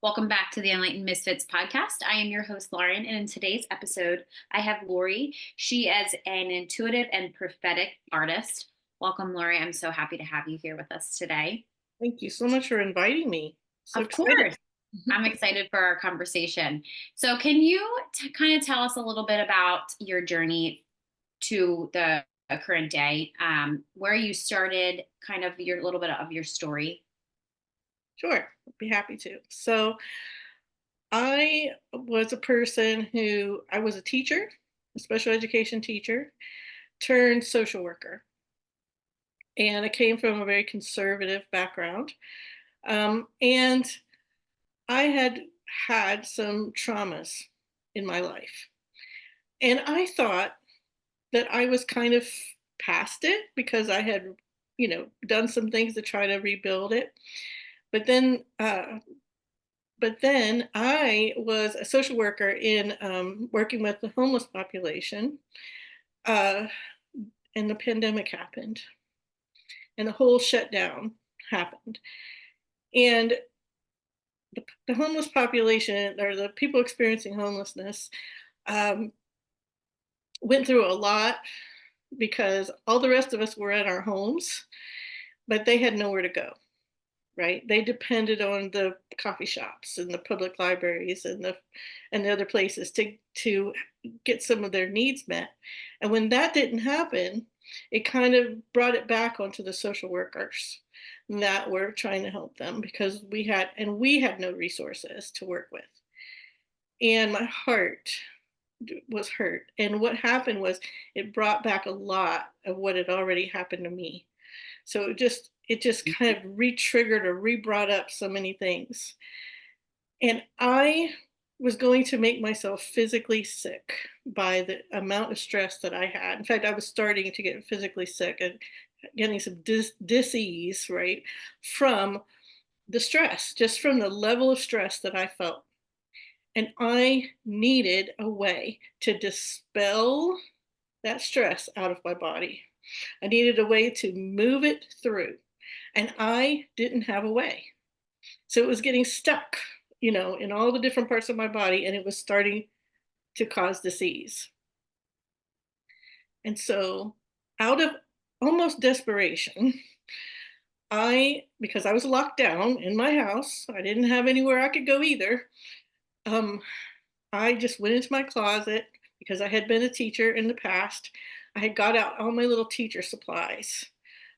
Welcome back to the Enlightened Misfits podcast. I am your host, Lauren, and in today's episode, I have Lori. She is an intuitive and prophetic artist. Welcome, Lori. I'm so happy to have you here with us today. Thank you so much for inviting me. So Of excited. course. I'm excited for our conversation. So, can you kind of tell us a little bit about your journey to the current day, where you started, kind of your little bit of your story? Sure, I'd be happy to. So I was a person who I was a teacher, a special education teacher, turned social worker. And I came from a very conservative background. And I had had some traumas in my life. And I thought that I was kind of past it because I had, done some things to try to rebuild it. But then I was a social worker in working with the homeless population, uh, and the pandemic happened, and the whole shutdown happened, and the homeless population, or the people experiencing homelessness, um, went through a lot because all the rest of us were at our homes, but they had nowhere to go. Right? They depended on the coffee shops and the public libraries and the other places to get some of their needs met. And when that didn't happen, it kind of brought it back onto the social workers that were trying to help them because we had no resources to work with. And my heart was hurt. And what happened was it brought back a lot of what had already happened to me. So it just kind of re-triggered or re-brought up so many things. And I was going to make myself physically sick by the amount of stress that I had. In fact, I was starting to get physically sick and getting some dis-ease, right, from the stress, just from the level of stress that I felt. And I needed a way to dispel that stress out of my body. I needed a way to move it through. And I didn't have a way. So it was getting stuck, in all the different parts of my body, and it was starting to cause disease. And so, out of almost desperation, because I was locked down in my house, I didn't have anywhere I could go either. Um, I just went into my closet because I had been a teacher in the past. I had got out all my little teacher supplies,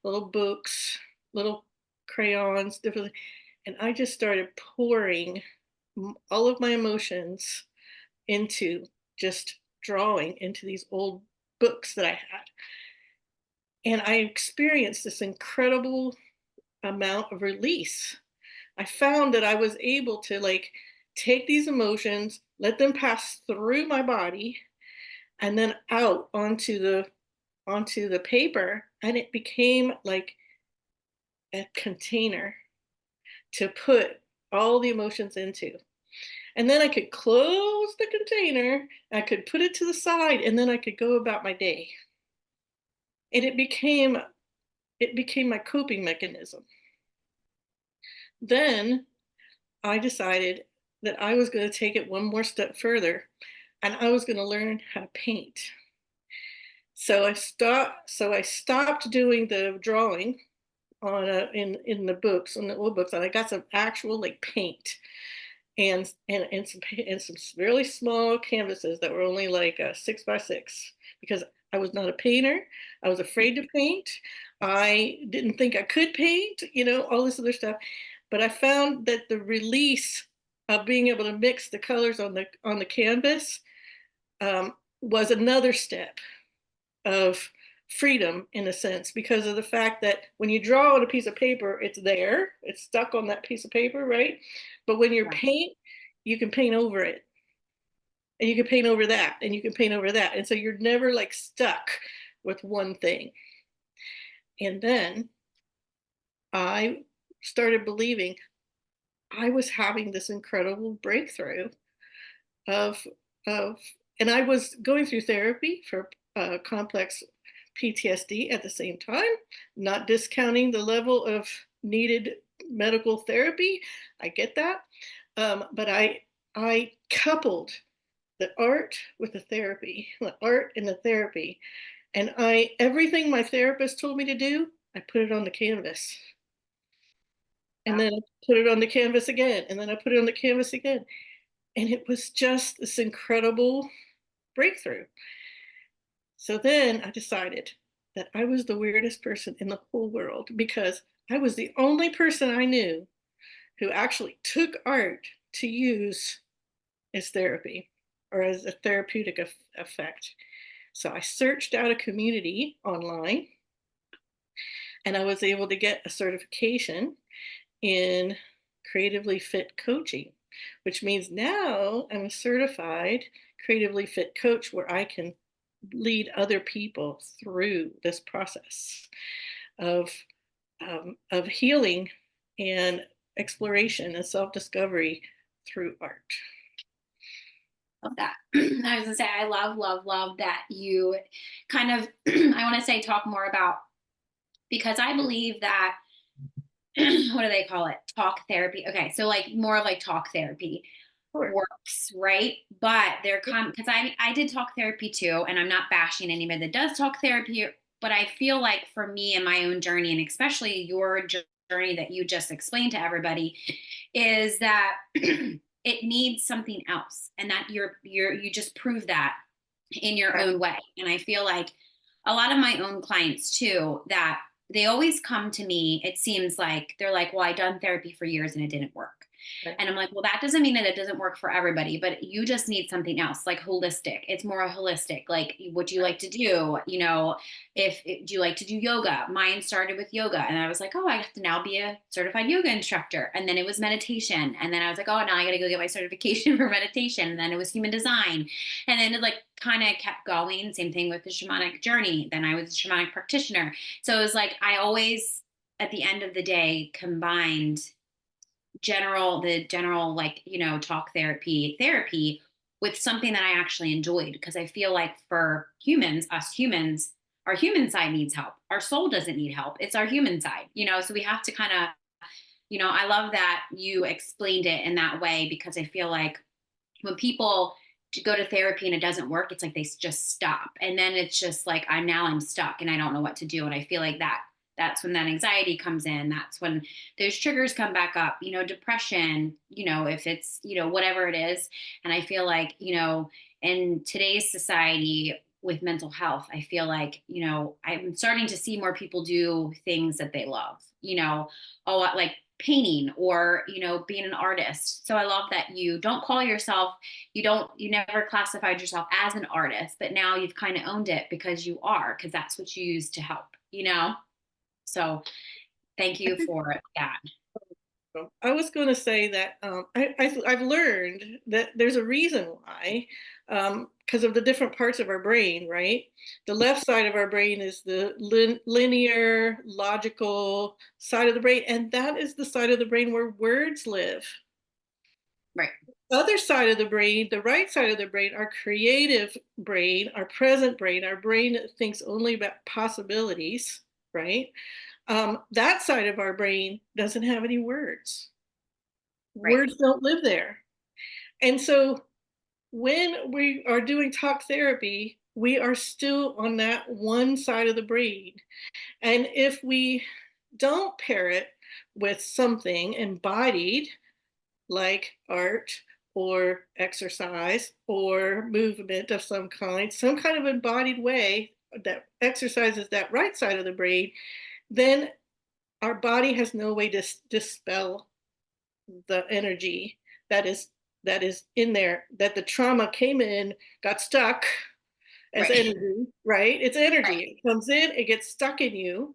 little books, little crayons, different, and I just started pouring all of my emotions into just drawing into these old books that I had. And I experienced this incredible amount of release. I found that I was able to take these emotions, let them pass through my body and then out onto the paper, and it became like a container to put all the emotions into. And then I could close the container, I could put it to the side, and then I could go about my day. And it became my coping mechanism. Then I decided that I was going to take it one more step further, and I was going to learn how to paint. So I stopped doing the drawing in the books, on the old books, and I got some actual paint and some really small canvases that were only like 6 by 6, because I was not a painter. I was afraid to paint. I didn't think I could paint, all this other stuff. But I found that the release of being able to mix the colors on the canvas, was another step of freedom, in a sense, because of the fact that when you draw on a piece of paper, it's there, it's stuck on that piece of paper, right? But when you Yeah. paint, you can paint over it, and you can paint over that, and you can paint over that. And so you're never stuck with one thing. And then I started believing I was having this incredible breakthrough of of and I was going through therapy for complex PTSD at the same time, not discounting the level of needed medical therapy. I get that. But I coupled the art with the art and the therapy. And everything my therapist told me to do, I put it on the canvas. And Wow. then I put it on the canvas again. And then I put it on the canvas again. And it was just this incredible breakthrough. So then I decided that I was the weirdest person in the whole world because I was the only person I knew who actually took art to use as therapy or as a therapeutic effect. So I searched out a community online and I was able to get a certification in creatively fit coaching, which means now I'm a certified creatively fit coach where I can lead other people through this process of of healing and exploration and self-discovery through art. Love that. I was gonna say, I love, love, love that you kind of, I want to say, talk more about, because I believe that, what do they call it? Talk therapy. Okay. So like more of like talk therapy Sure. works, right? But they're because I did talk therapy too, and I'm not bashing anybody that does talk therapy, but I feel like for me and my own journey, and especially your journey that you just explained to everybody, is that it needs something else, and that you just prove that in your own way. And I feel like a lot of my own clients too, that they always come to me, it seems like they're like, well, I done therapy for years and it didn't work. Okay. And I'm like, well, that doesn't mean that it doesn't work for everybody, but you just need something else, like holistic. It's more holistic. Like, what do you like to do? You know, do you like to do yoga? Mine started with yoga, and I was like, oh, I have to now be a certified yoga instructor. And then it was meditation, and then I was like, oh, now I got to go get my certification for meditation. And then it was human design, and then it like kind of kept going. Same thing with the shamanic journey. Then I was a shamanic practitioner. So it was like I always, at the end of the day, combined the general, like, talk therapy with something that I actually enjoyed, because I feel like for humans, our human side needs help. Our soul doesn't need help. It's our human side, so we have to kind of, I love that you explained it in that way, because I feel like when people go to therapy and it doesn't work, it's like they just stop. And then it's just like, I'm stuck and I don't know what to do. And I feel like that's when that anxiety comes in. That's when those triggers come back up, depression, if it's, whatever it is. And I feel like, in today's society with mental health, I feel like, I'm starting to see more people do things that they love, a lot, like painting or, being an artist. So I love that you don't call yourself, you never classified yourself as an artist, but now you've kind of owned it because you are, because that's what you use to help. So thank you for that. I was going to say that I've learned that there's a reason why, because of the different parts of our brain, right? The left side of our brain is the linear, logical side of the brain, and that is the side of the brain where words live. Right. The other side of the brain, the right side of the brain, our creative brain, our present brain, our brain that thinks only about possibilities, right? That side of our brain doesn't have any words. Right. Words don't live there. And so when we are doing talk therapy, we are still on that one side of the brain. And if we don't pair it with something embodied, like art or exercise or movement of some kind of embodied way that exercises that right side of the brain, then our body has no way to dispel the energy that is in there, that the trauma came in, got stuck as Right. energy, right? It's energy. Right. It comes in, it gets stuck in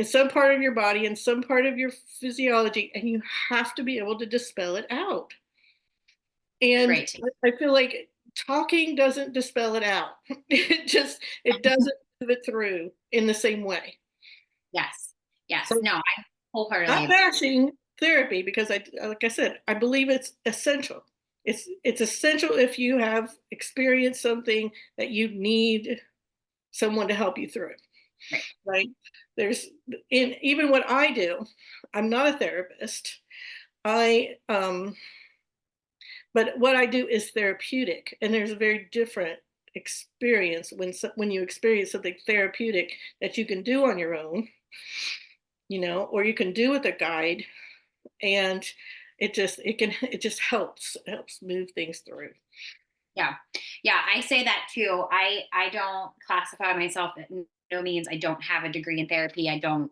some part of your body, in some part of your physiology, and you have to be able to dispel it out. And Right. I feel like talking doesn't dispel it out. It doesn't move it through in the same way. Yes. Yes. So No, I wholeheartedly not agree. bashing therapy because like I said, I believe it's essential. It's essential if you have experienced something that you need someone to help you through it, Right. right? There's in even what I do, I'm not a therapist. I But what I do is therapeutic, and there's a very different experience when you experience something therapeutic that you can do on your own, or you can do with a guide, and it just helps move things through. Yeah. Yeah, I say that too. I don't classify myself at no means. I don't have a degree in therapy. I don't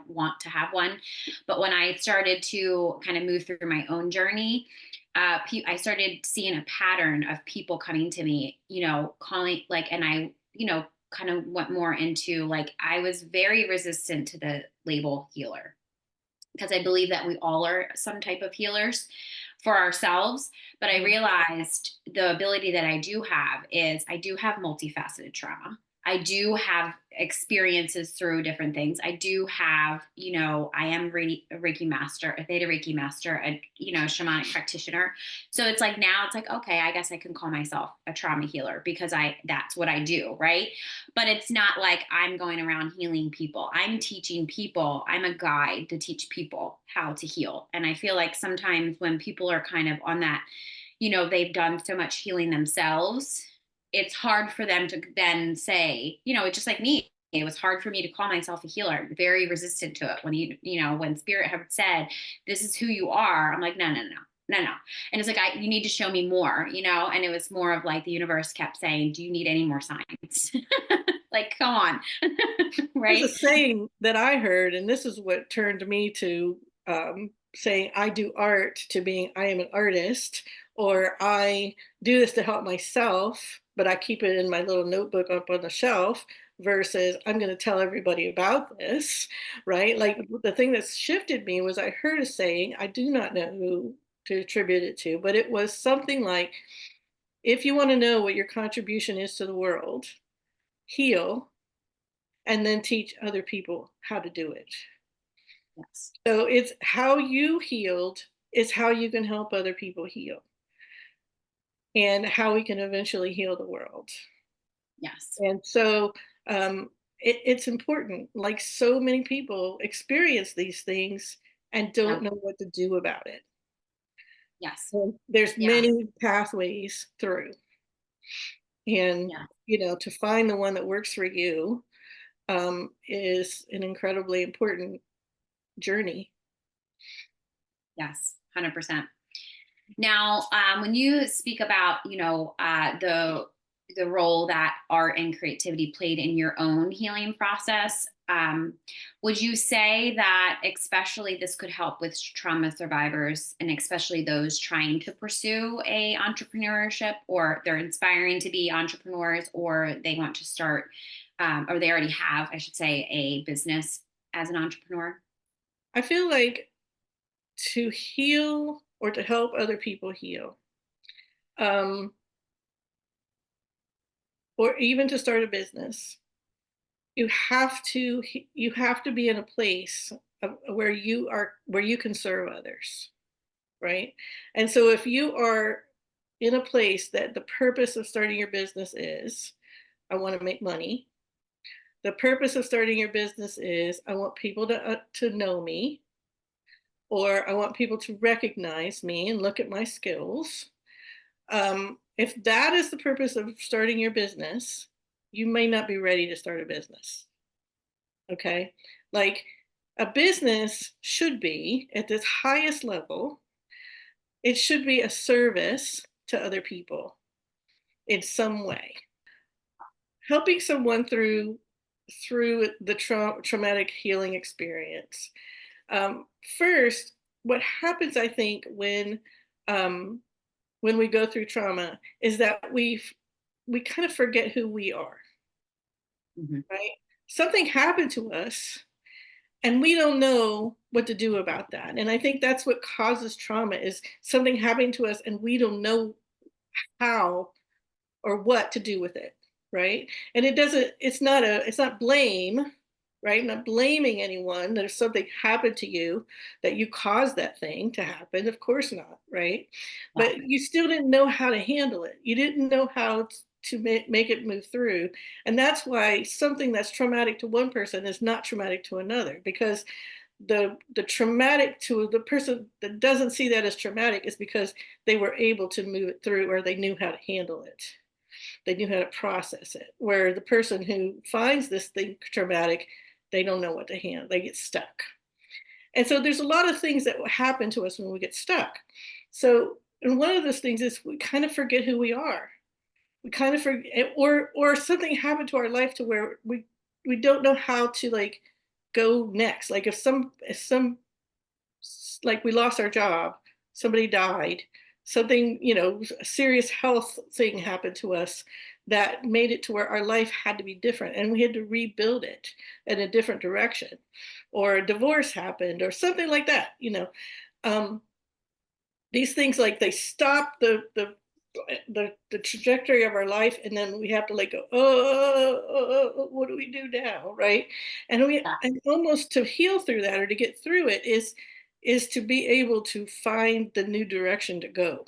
want to have one. But when I started to kind of move through my own journey, I started seeing a pattern of people coming to me, calling like, and I, kind of went more into like I was very resistant to the label healer because I believe that we all are some type of healers for ourselves. But I Mm. realized the ability that I do have is I do have multifaceted trauma. I do have experiences through different things. I do have, I am a Reiki master, a Theta Reiki master, a, shamanic practitioner. So it's like now it's like, okay, I guess I can call myself a trauma healer because that's what I do. Right. But it's not like I'm going around healing people. I'm teaching people. I'm a guide to teach people how to heal. And I feel like sometimes when people are kind of on that, they've done so much healing themselves, it's hard for them to then say, it's just like me. It was hard for me to call myself a healer. I'm very resistant to it. When Spirit had said, this is who you are, I'm like, no, no, no, no, no. And it's like, you need to show me more, and it was more of like the universe kept saying, do you need any more signs? Like, come on. There's a Right? saying that I heard, and this is what turned me to saying I do art to being I am an artist, or I do this to help myself, but I keep it in my little notebook up on the shelf versus I'm going to tell everybody about this, right? Like the thing that shifted me was I heard a saying, I do not know who to attribute it to, but it was something like, if you want to know what your contribution is to the world, heal and then teach other people how to do it. Yes. So it's how you healed is how you can help other people heal and how we can eventually heal the world. Yes. And so it's important. Like so many people experience these things and Yeah. don't know what to do about it. Yes. And there's Yeah. many pathways through. And, Yeah. to find the one that works for you is an incredibly important journey. Yes. 100%. Now, when you speak about, the role that art and creativity played in your own healing process, would you say that especially this could help with trauma survivors and especially those trying to pursue a entrepreneurship, or they're inspiring to be entrepreneurs, or they want to start, or they already have, I should say, a business as an entrepreneur? I feel like to heal or to help other people heal, um, or even to start a business, you have to be in a place where you can serve others, right? And so if you are in a place that the purpose of starting your business is, I want to make money. The purpose of starting your business is, I want people to know me, or I want people to recognize me and look at my skills. If that is the purpose of starting your business, you may not be ready to start a business. Okay. Like a business should be at this highest level, it should be a service to other people in some way, helping someone through the traumatic healing experience. Um, First, what happens, I think, um, when we go through trauma is that we kind of forget who we are, Mhm. right? Something happened to us and we don't know what to do about that. And I think that's what causes trauma is something happening to us and we don't know how or what to do with it, right? And it's not blame, right? I'm not blaming anyone. There's something happened to you that you caused that thing to happen. Of course not, right? Yeah. But you still didn't know how to handle it. You didn't know how to make it move through. And that's why something that's traumatic to one person is not traumatic to another, because the traumatic to the person that doesn't see that as traumatic is because they were able to move it through, or they knew how to handle it. They knew how to process it. Where the person who finds this thing traumatic, they don't know what to handle. They get stuck. And so there's a lot of things that happen to us when we get stuck. So, and one of those things is we kind of forget who we are. We kind of forget, or something happened to our life to where we don't know how to like go next. Like if some like we lost our job, somebody died, something, a serious health thing happened to us that made it to where our life had to be different and we had to rebuild it in a different direction, or a divorce happened or something like that. Um, these things, like, they stop the trajectory of our life, and then we have to like go, oh, what do we do now, right? And almost to heal through that, or to get through it, is to be able to find the new direction to go,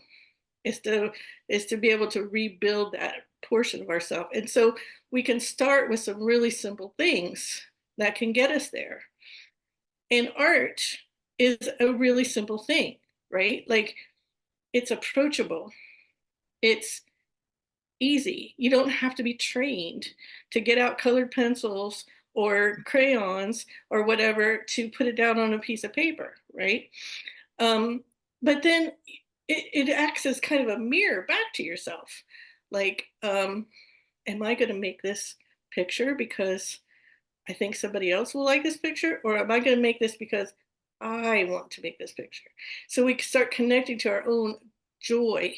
is to be able to rebuild that portion of ourselves. And so we can start with some really simple things that can get us there. And art is a really simple thing, right? Like, it's approachable, it's easy. You don't have to be trained to get out colored pencils or crayons or whatever to put it down on a piece of paper, right? But then it acts as kind of a mirror back to yourself. Like, am I going to make this picture because I think somebody else will like this picture? Or am I going to make this because I want to make this picture? So we start connecting to our own joy,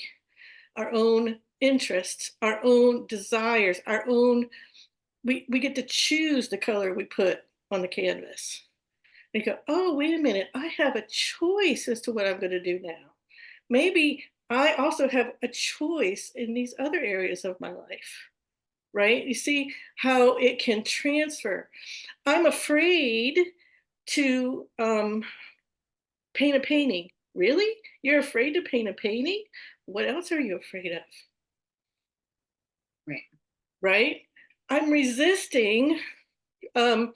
our own interests, our own desires, our own, we get to choose the color we put on the canvas. And you go, oh, wait a minute, I have a choice as to what I'm going to do now. Maybe I also have a choice in these other areas of my life, right? You see how it can transfer. I'm afraid to paint a painting. Really? You're afraid to paint a painting? What else are you afraid of? Right. Right? I'm resisting um,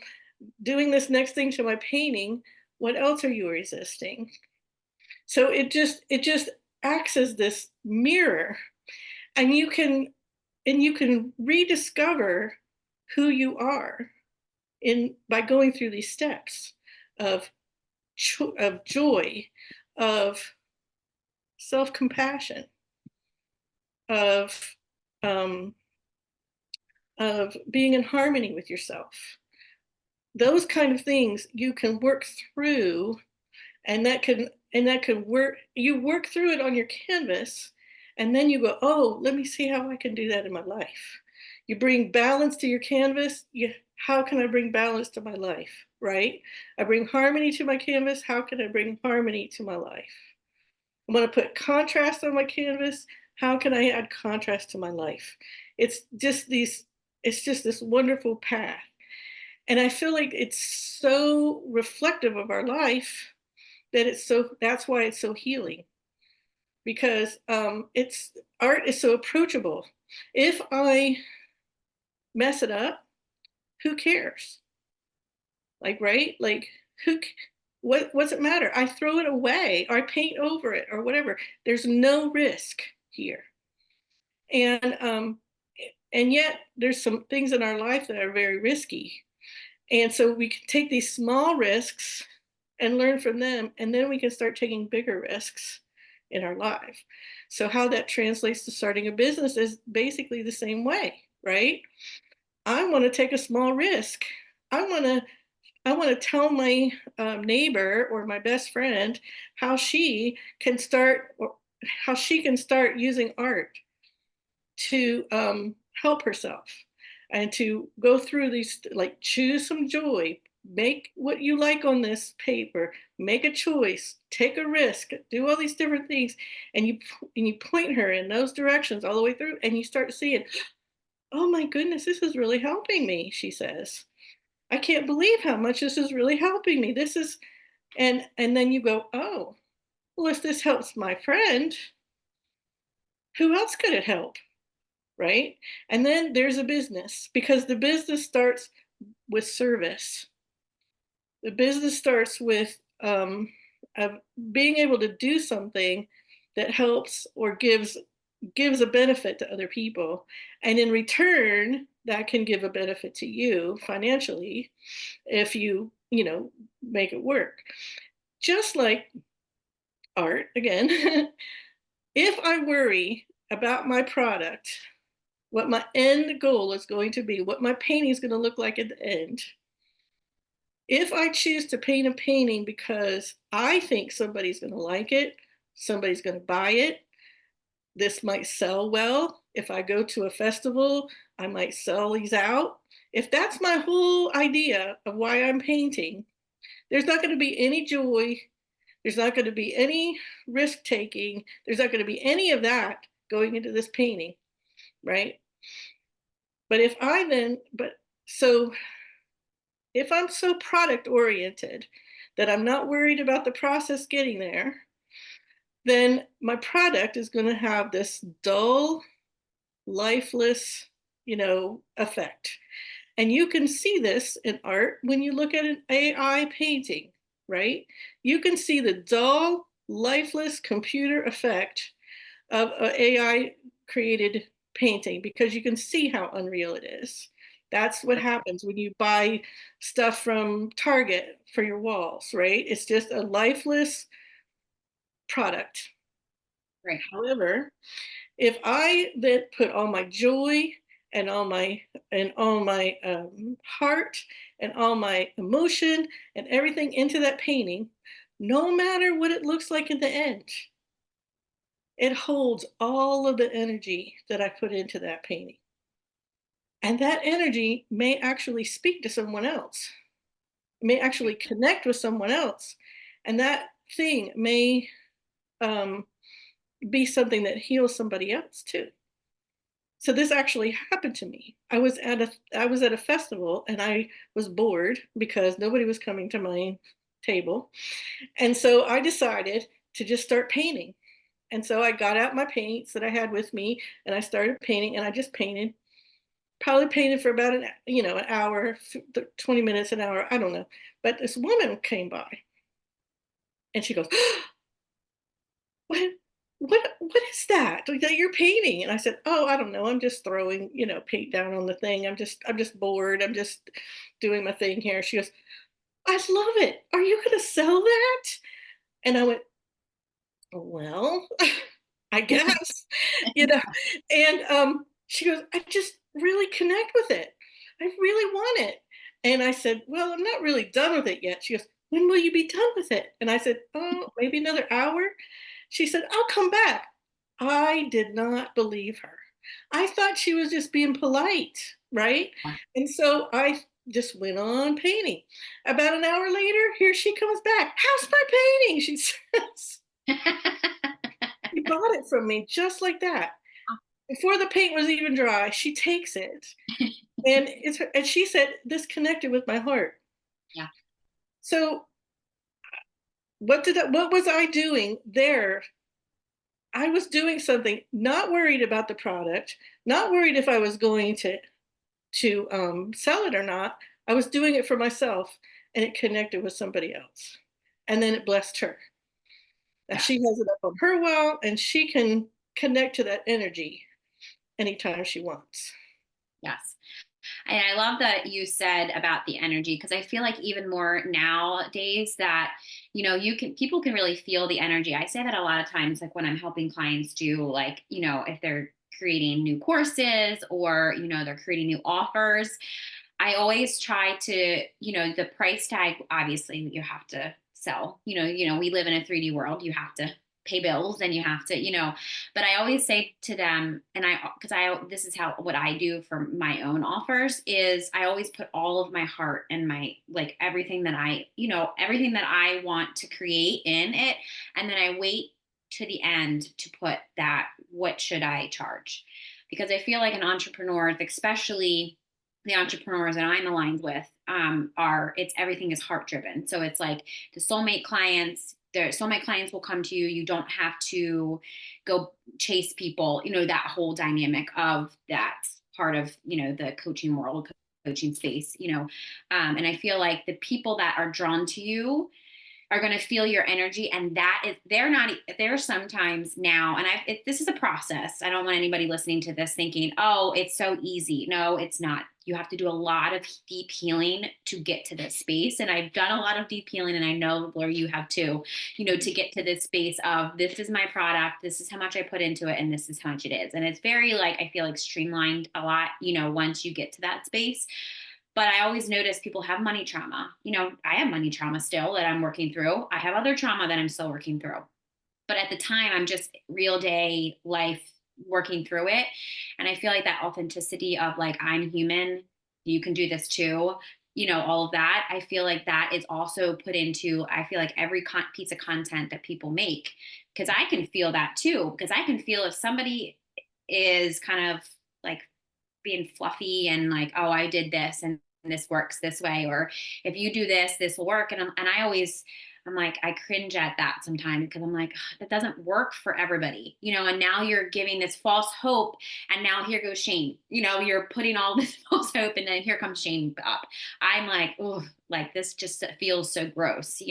doing this next thing to my painting. What else are you resisting? So it just acts as this mirror, and you can rediscover who you are in by going through these steps of of joy, of self-compassion, of um, of being in harmony with yourself. Those kind of things you can work through, and that can work. You work through it on your canvas, and then you go, oh, let me see how I can do that in my life. You bring balance to your canvas. How can I bring balance to my life, right? I bring harmony to my canvas. How can I bring harmony to my life? I want to put contrast on my canvas. How can I add contrast to my life? It's just these, it's just this wonderful path. And I feel like it's so reflective of our life that that's why it's so healing, because it's art is so approachable. If I mess it up, who cares? Like, right? Like, who what's it matter? I throw it away, or I paint over it, or whatever. There's no risk here. And yet there's some things in our life that are very risky. And so we can take these small risks and learn from them, and then we can start taking bigger risks in our life. So how that translates to starting a business is basically the same way, right? I want to take a small risk. I want to I want to tell my neighbor or my best friend how she can start, or how she can start using art to help herself, and to go through these, like, choose some joy, make what you like on this paper, make a choice, take a risk, do all these different things. And you point her in those directions all the way through, and you start seeing, oh my goodness, this is really helping me, she says. I can't believe how much this is really helping me. This is, and then you go, oh, well, if this helps my friend, who else could it help? Right? And then there's a business, because the business starts with service. The business starts with of being able to do something that helps or gives a benefit to other people, and in return, that can give a benefit to you financially if you make it work. Just like art, again, if I worry about my product, what my end goal is going to be, what my painting is going to look like at the end, if I choose to paint a painting because I think somebody's going to like it, somebody's going to buy it, this might sell well. If I go to a festival, I might sell these out. If that's my whole idea of why I'm painting, there's not going to be any joy. There's not going to be any risk taking. There's not going to be any of that going into this painting, right? But if I then, but so if I'm so product oriented that I'm not worried about the process getting there, then my product is going to have this dull, lifeless, effect. And you can see this in art when you look at an AI painting, right? You can see the dull, lifeless computer effect of an AI created painting because you can see how unreal it is. That's what happens when you buy stuff from Target for your walls, right? It's just a lifeless product. Right. However, if I then put all my joy and all my heart and all my emotion and everything into that painting, no matter what it looks like in the end, it holds all of the energy that I put into that painting. And that energy may actually speak to someone else, may actually connect with someone else. And that thing may um, be something that heals somebody else too. So this actually happened to me. I was at a festival and I was bored because nobody was coming to my table. And so I decided to just start painting. And so I got out my paints that I had with me and I started painting and I just painted, probably painted for about an hour, 20 minutes, an hour, I don't know. But this woman came by and she goes, what what is that you're painting? And I said, oh, I don't know, I'm just throwing paint down on the thing. I'm just bored, I'm just doing my thing here. She goes, I love it, are you going to sell that? And I went, well, I guess, you know. And she goes, I just really connect with it, I really want it. And I said, well, I'm not really done with it yet. She goes, when will you be done with it? And I said, oh, maybe another hour. She said, I'll come back. I did not believe her. I thought she was just being polite, right? And so I just went on painting. About an hour later, here she comes back. How's my painting? She says. She bought it from me just like that. Before the paint was even dry, she takes it. And she said, this connected with my heart. Yeah. So what was I doing there? I was doing something, not worried about the product, not worried if I was going to sell it or not. I was doing it for myself, and it connected with somebody else, and then it blessed her. Now Yeah. she has it up on her wall, and she can connect to that energy anytime she wants. Yes. And I love that you said about the energy because I feel like even more nowadays that people can really feel the energy. I say that a lot of times, like when I'm helping clients do, like, if they're creating new courses or they're creating new offers. I always try to, the price tag, obviously you have to sell, we live in a 3D world. You have to pay bills and you have to, but I always say to them, and this is what I do for my own offers is I always put all of my heart and my, like everything that everything that I want to create in it. And then I wait to the end to put that, what should I charge? Because I feel like an entrepreneur, especially the entrepreneurs that I'm aligned with, it's everything is heart driven. So it's like the soulmate clients. Their soulmate clients will come to you. You don't have to go chase people. That whole dynamic of that part of the coaching world. coaching space, and I feel like the people that are drawn to you are going to feel your energy, and that is they're sometimes now, and this is a process. I don't want anybody listening to this thinking, oh, it's so easy. No, it's not. You have to do a lot of deep healing to get to this space, and I've done a lot of deep healing, and I know, Laura, you have too, to get to this space of, this is my product, this is how much I put into it, and this is how much it is. And it's very, like, I feel like streamlined a lot, once you get to that space. But I always notice people have money trauma. I have money trauma still that I'm working through. I have other trauma that I'm still working through. But at the time, I'm just real day life working through it. And I feel like that authenticity of, like, I'm human, you can do this too, all of that. I feel like that is also put into, I feel like, every piece of content that people make, because I can feel that too. Because I can feel if somebody is kind of like being fluffy and like, oh, I did this and this works this way, or if you do this, this will work. And I always, I'm like, I cringe at that sometimes, because I'm like, that doesn't work for everybody, and now you're giving this false hope, and now here goes shame, you're putting all this false hope, and then here comes shame up. I'm like, oh, like, this just feels so gross.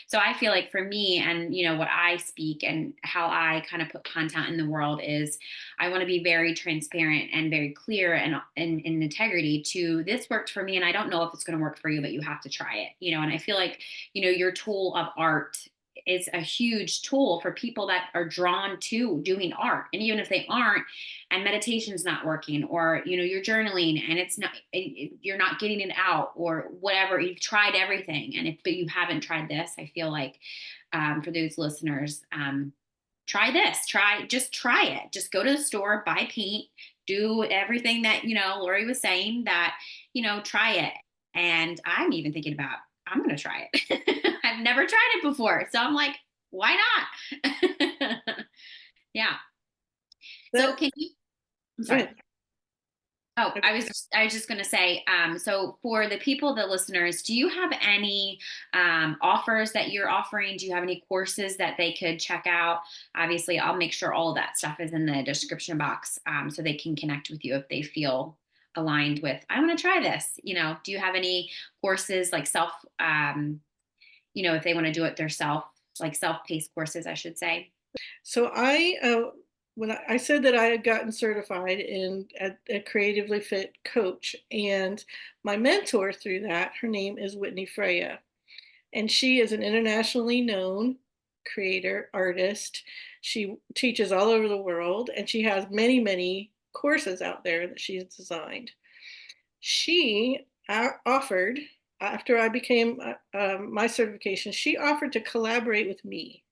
So I feel like for me, and what I speak and how I kind of put content in the world is, I want to be very transparent and very clear and in integrity to, this worked for me, and I don't know if it's going to work for you, but you have to try it. And I feel like, your tool of art is a huge tool for people that are drawn to doing art. And even if they aren't, and meditation is not working, or, you're journaling and it's not, you're not getting it out, or whatever, you've tried everything. But you haven't tried this, I feel like, for those listeners, try this, just try it. Just go to the store, buy paint, do everything that, Lori was saying, that, try it. And I'm even thinking about, I'm going to try it. I've never tried it before. So I'm like, why not? Yeah. So That, can you, I'm sorry. good. Oh, I was just going to say, so for the people, the listeners, do you have any offers that you're offering? Do you have any courses that they could check out? Obviously, I'll make sure all of that stuff is in the description box, so they can connect with you if they feel aligned with, I want to try this. Do you have any courses, like if they want to do it themselves, like self-paced courses, I should say? So when I said that I had gotten certified in a creatively fit coach, and my mentor through that, her name is Whitney Freya, and she is an internationally known creator, artist. She teaches all over the world, and she has many, many courses out there that she's designed. She offered, after I became my certification, she offered to collaborate with me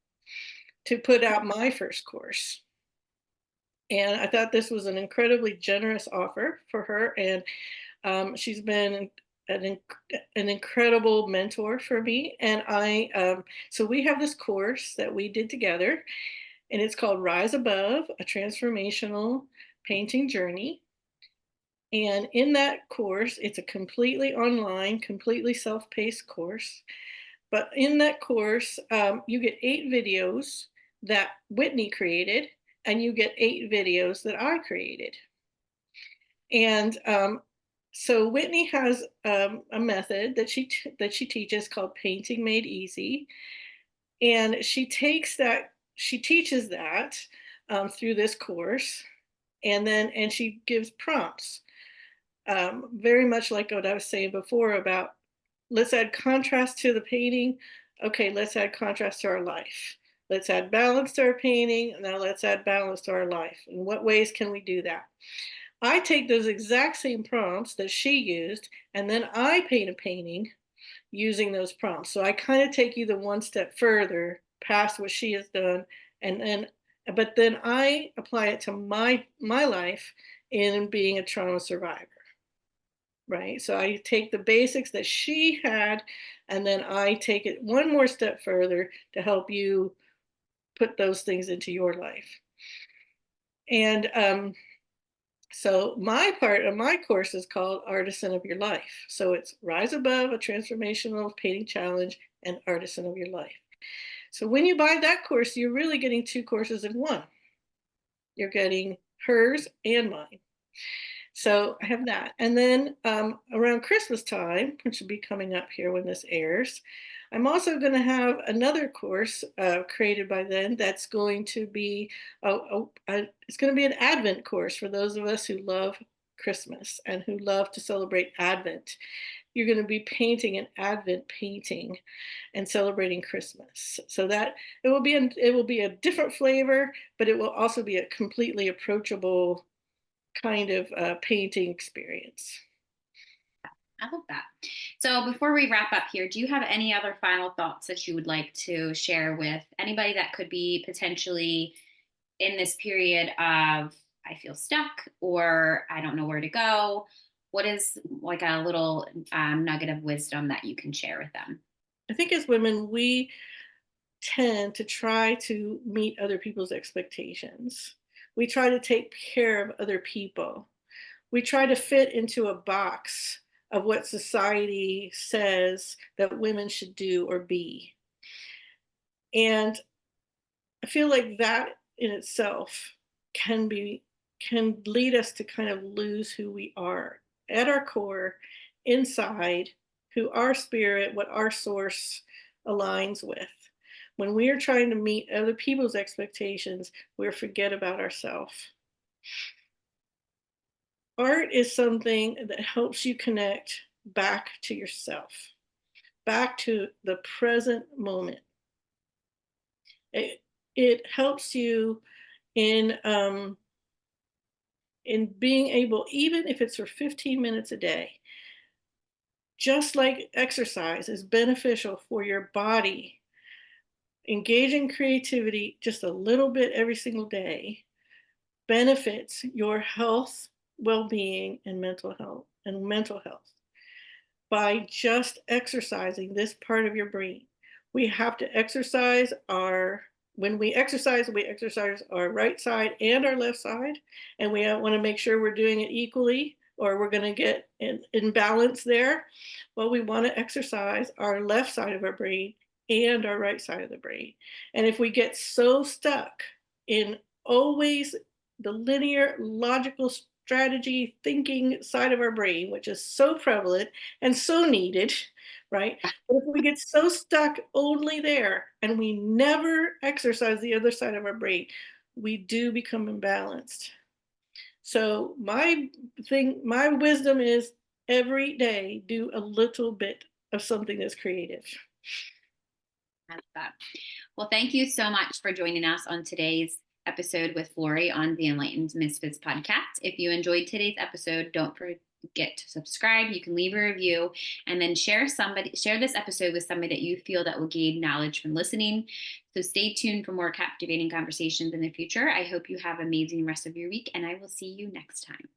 to put out my first course. And I thought this was an incredibly generous offer for her. And she's been an incredible mentor for me. And so we have this course that we did together, and it's called Rise Above, a Transformational Painting Journey. And in that course, it's a completely online, completely self-paced course. But in that course, you get 8 videos that Whitney created, and you get 8 videos that I created. And so Whitney has a method that she teaches called Painting Made Easy, and she teaches that through this course, and she gives prompts, very much like what I was saying before about, let's add contrast to the painting. Okay, let's add contrast to our life. Let's add balance to our painting. Now let's add balance to our life. In what ways can we do that? I take those exact same prompts that she used, and then I paint a painting using those prompts. So I kind of take you the one step further past what she has done, but then I apply it to my life in being a trauma survivor. Right? So I take the basics that she had, and then I take it one more step further to help you put those things into your life. And so my part of my course is called Artisan of Your Life. So it's Rise Above, a Transformational Painting Challenge, and Artisan of Your Life. So when you buy that course, you're really getting 2 courses in one. You're getting hers and mine. So I have that. And then around Christmas time, which will be coming up here when this airs, I'm also going to have another course created by then that's going to be it's going to be an Advent course for those of us who love Christmas and who love to celebrate Advent. You're going to be painting an Advent painting and celebrating Christmas. So that it will be a different flavor, but it will also be a completely approachable kind of painting experience. I love that. So before we wrap up here, do you have any other final thoughts that you would like to share with anybody that could be potentially in this period of I feel stuck or I don't know where to go? What is like a little nugget of wisdom that you can share with them? I think as women, we tend to try to meet other people's expectations. We try to take care of other people. We try to fit into a box of what society says that women should do or be. And I feel like that in itself can lead us to kind of lose who we are at our core, inside, who our spirit, what our source aligns with. When we are trying to meet other people's expectations, we forget about ourselves. Art is something that helps you connect back to yourself, back to the present moment. It helps you in being able, even if it's for 15 minutes a day, just like exercise is beneficial for your body, engaging creativity just a little bit every single day benefits your health, well-being, and mental health by just exercising this part of your brain. We have to exercise when we exercise our right side and our left side, and we want to make sure we're doing it equally or we're going to get in balance there. Well, we want to exercise our left side of our brain and our right side of the brain. And if we get so stuck in always the linear, logical strategy thinking side of our brain, which is so prevalent and so needed, right? But if we get so stuck only there and we never exercise the other side of our brain, we do become imbalanced. So my wisdom is every day do a little bit of something that's creative. I love that. Well, thank you so much for joining us on today's episode with Lori on the Enlightened Misfits podcast. If you enjoyed today's episode, don't forget to subscribe. You can leave a review and then share this episode with somebody that you feel that will gain knowledge from listening. So stay tuned for more captivating conversations in the future. I hope you have an amazing rest of your week, and I will see you next time.